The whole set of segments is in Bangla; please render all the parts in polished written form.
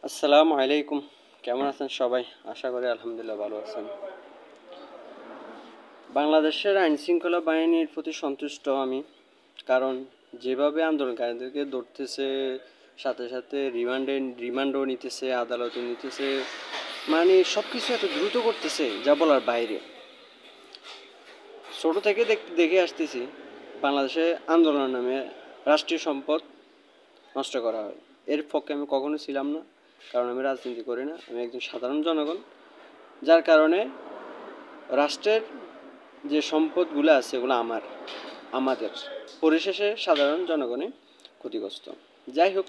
আসসালামু আলাইকুম। কেমন আছেন সবাই? আশা করি আলহামদুলিল্লাহ ভালো আছেন। বাংলাদেশের আইন শৃঙ্খলা বাহিনীর প্রতি সন্তুষ্ট আমি, কারণ যেভাবে আন্দোলনকারীদেরকে ধরতেছে, সাথে সাথে রিমান্ডও নিতেছে, আদালতে নিতেছে, মানে সব কিছু এত দ্রুত করতেছে যা বলার বাইরে। ছোট থেকে দেখে আসতেছি বাংলাদেশে আন্দোলন নামে রাষ্ট্রীয় সম্পদ নষ্ট করা হয়। এর পক্ষে আমি কখনো ছিলাম না, কারণ আমি রাজনীতি করি না, আমি একজন সাধারণ জনগণ। যার কারণে রাষ্ট্রের যে সম্পদগুলো আছে এগুলো আমাদের পরিশেষে সাধারণ জনগণে ক্ষতিগ্রস্ত। যাই হোক,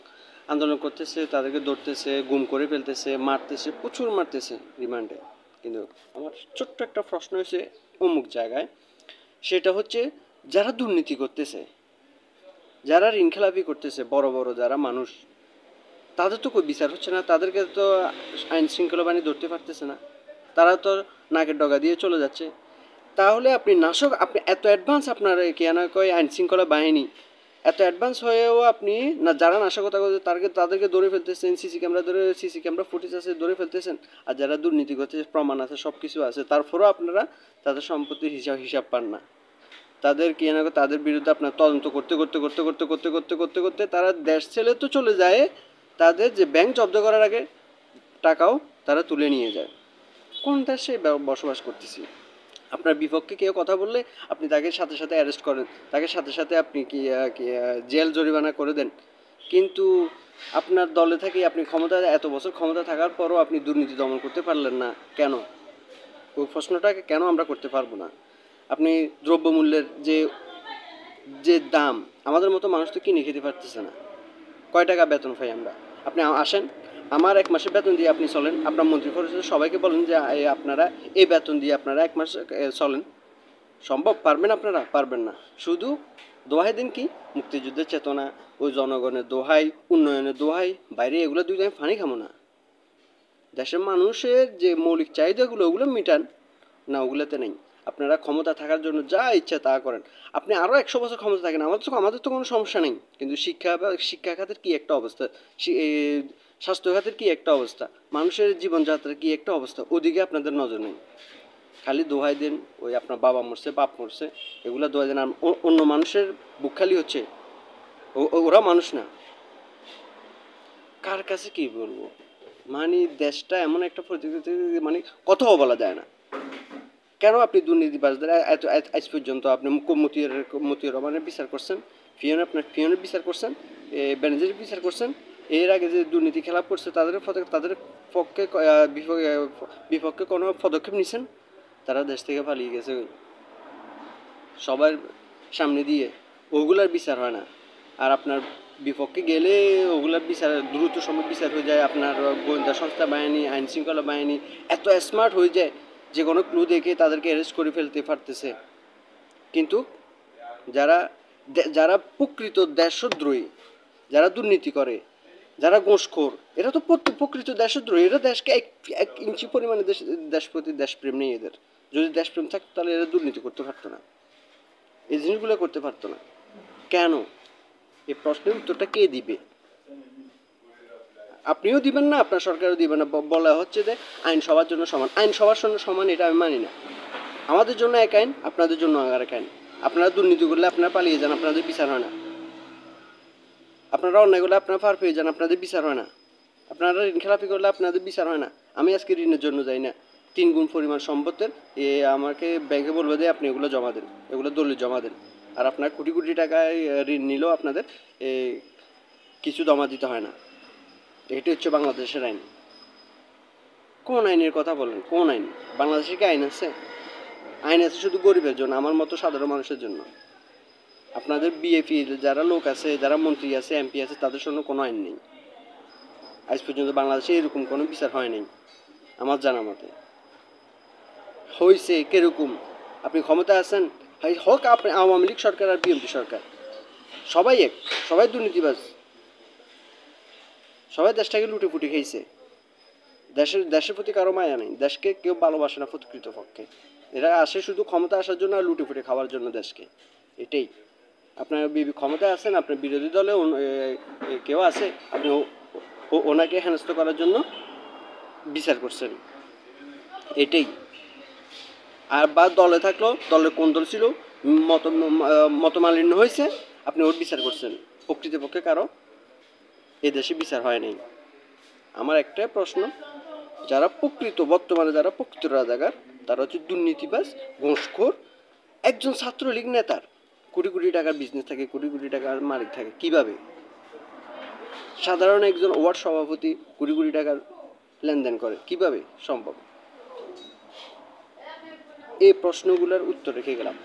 আন্দোলন করতেছে, তাদেরকে ধরতেছে, গুম করে ফেলতেছে, মারতেছে, প্রচুর মারতেছে রিমান্ডে। কিন্তু আমার ছোট্ট একটা প্রশ্ন হয়েছে অমুক জায়গায়, সেটা হচ্ছে যারা দুর্নীতি করতেছে, যারা ঋণখেলাপি করতেছে, বড় বড় যারা মানুষ, তাদের তো কোনো বিচার হচ্ছে না। তাদেরকে তো আইন শৃঙ্খলা বাহিনী ধরতে পারতেছে না, তারা তো নাকের ডগা দিয়ে চলে যাচ্ছে। তাহলে আপনি এত অ্যাডভান্স, আপনার কেন কয় আইন শৃঙ্খলা বাহিনী এত অ্যাডভান্স হয়েও আপনি না, যারা নাশকতা করছে তাদেরকে ধরে ফেলতেছেন, সিসি ক্যামেরা ফুটেজ আছে ধরে ফেলতেছেন, আর যারা দুর্নীতি করছে প্রমাণ আছে, সব কিছু আছে, তারপরেও আপনারা তাদের সম্পত্তির হিসাব পান না। তাদের কি না, তাদের বিরুদ্ধে আপনার তদন্ত করতে করতে করতে করতে করতে করতে করতে করতে তারা দেশ ছেড়ে তো চলে যায়, তাদের যে ব্যাংক জব্দ করার আগে টাকাও তারা তুলে নিয়ে যায়। কোন দেশে বসবাস করতেছি? আপনার বিপক্ষে কেউ কথা বললে আপনি তাকে সাথে সাথে অ্যারেস্ট করেন, তাকে সাথে সাথে আপনি জেল জরিমানা করে দেন। কিন্তু আপনার দলে থেকে আপনি এত বছর ক্ষমতা থাকার পরও আপনি দুর্নীতি দমন করতে পারলেন না কেন? ওই প্রশ্নটাকে কেন আমরা করতে পারবো না? আপনি দ্রব্যমূল্যের যে যে দাম, আমাদের মতো মানুষ তো কিনে খেতে পারতেছে না। কয় টাকা বেতন পাই আমরা? আপনি আসেন, আমার 1 মাসের বেতন দিয়ে আপনি চলেন, আপনার মন্ত্রী পরিষদের সবাইকে বলেন যে আপনারা এই বেতন দিয়ে আপনারা 1 মাস চলেন। সম্ভব? পারবেন আপনারা? পারবেন না। শুধু দোহাই দিন কি মুক্তিযুদ্ধের চেতনা, ওই জনগণের দোহাই, উন্নয়নের দোহাই, বাইরে এগুলো দুই আমি ফানি খামো না। দেশের মানুষের যে মৌলিক চাহিদাগুলো ওগুলো মিটান না, ওগুলোতে নেই। আপনারা ক্ষমতা থাকার জন্য যা ইচ্ছা তা করেন। আপনি আরও 100 বছর ক্ষমতা থাকেন, আমাদের তো কোনো সমস্যা নেই। কিন্তু শিক্ষা খাতের কী একটা অবস্থা, স্বাস্থ্য খাতের কী একটা অবস্থা, মানুষের জীবনযাত্রার কী একটা অবস্থা, ওদিকে আপনাদের নজর নেই। খালি দোহাই দেন ওই আপনার বাবা মরছে, বাপ মরছে, এগুলো দোহাই দেন। আর অন্য মানুষের বুক খালি হচ্ছে, ওরা মানুষ না। কার কাছে কি বলবো? মানে দেশটা এমন একটা পরিস্থিতি, মানে কথাও বলা যায় না। কেন আপনি দুর্নীতিবাজদের এত আজ পর্যন্ত আপনি মতিউর রহমানের বিচার করছেন, আপনার বিচার করছেন, ব্যানার্জির বিচার করছেন, এর আগে যে দুর্নীতি খেলাপ করছে তাদের পক্ষে বিপক্ষে কোনো পদক্ষেপ নিছেন? তারা দেশ থেকে পালিয়ে গেছে সবার সামনে দিয়ে, ওগুলার বিচার হয় না। আর আপনার বিপক্ষে গেলে ওগুলার বিচার দ্রুত সময় বিচার হয়ে যায়। আপনার গোয়েন্দা সংস্থা বাহিনী, আইন শৃঙ্খলা বাহিনী এত স্মার্ট হয়ে যায় যে কোনো ক্লু দেখে তাদেরকে অ্যারেস্ট করে ফেলতে পারতেছে। কিন্তু যারা যারা প্রকৃত দেশদ্রোহী, যারা দুর্নীতি করে, যারা ঘুষখোর, এরা তো প্রকৃত দেশদ্রোহী। এরা দেশকে এক ইঞ্চি পরিমাণে দেশ প্রতি দেশপ্রেম নেই এদের। যদি দেশপ্রেম থাকতো তাহলে এরা দুর্নীতি করতে পারতো না, এই জিনিসগুলো করতে পারতো না। কেন? এই প্রশ্নের উত্তরটা কে দিবে? আপনিও দিবেন না, আপনার সরকারও দিবেন না। বলা হচ্ছে যে আইন সবার জন্য সমান। আইন সবার জন্য সমান এটা আমি মানি না। আমাদের জন্য এক আইন, আপনাদের জন্য আর এক আইন। আপনারা দুর্নীতি করলে আপনারা পালিয়ে যান, আপনাদের বিচার হয় না। আপনারা অন্যায় করলে আপনারা পার পেয়ে যান, আপনাদের বিচার হয় না। আপনারা ঋণখেলাপি করলে আপনাদের বিচার হয় না। আমি আজকে ঋণের জন্য যাই না, 3 গুণ পরিমাণ সম্পদের আমাকে ব্যাংকে বলবে যে আপনি এগুলো জমা দেন, এগুলো দলিল জমা দেন। আর আপনার কোটি কোটি টাকায় ঋণ নিলেও আপনাদের কিছু জমা দিতে হয় না। এটি হচ্ছে বাংলাদেশের আইন। কোন আইনের কথা বলেন? কোন আইন? বাংলাদেশে কি আইন আছে? আইন আছে শুধু গরিবের জন্য, আমার মতো সাধারণ মানুষের জন্য। আপনাদের বিএপি যারা লোক আছে, যারা মন্ত্রী আছে, এমপি আছে, তাদের জন্য কোনো আইন নেই। আজ পর্যন্ত বাংলাদেশে এরকম কোনো বিচার হয় নাই আমার জানা মতে। হয়েছে কিরকম? আপনি ক্ষমতা আছেন, হোক আপনি আওয়ামী লীগ সরকার আর বিএনপি সরকার, সবাই এক, সবাই দুর্নীতিবাজ, সবাই দেশটাকে লুটে ফুটে খেয়েছে। দেশের প্রতি কারো মায়া নেই, দেশকে কেউ ভালোবাসে না প্রকৃতপক্ষে। এরা আসে শুধু ক্ষমতা আসার জন্য আর লুটে ফুটে খাওয়ার জন্য দেশকে। এটাই। আপনার ক্ষমতায় আছেন, আপনার বিরোধী দলে কেউ আছে, আপনি ও ওনাকে হেনস্থ করার জন্য বিচার করছেন, এটাই। আর বা দলে থাকলো, দলের কোন দল ছিল, মতমালিন্য হয়েছে, আপনি ওর বিচার করছেন, প্রকৃতপক্ষে কারো এদেশে বিচার হয় নাই। আমার একটাই প্রশ্ন, যারা বর্তমানে যারা প্রকৃত রাজাকার তারা হচ্ছে দুর্নীতিবাজ, ঘুষখোর। একজন ছাত্রলীগ নেতার কোটি কোটি টাকার বিজনেস থাকে, কোটি কোটি টাকার মালিক থাকে, কিভাবে? সাধারণ একজন ওয়ার্ড সভাপতি কোটি কোটি টাকার লেনদেন করে, কিভাবে সম্ভব? এই প্রশ্নগুলোর উত্তর রেখে গেলাম।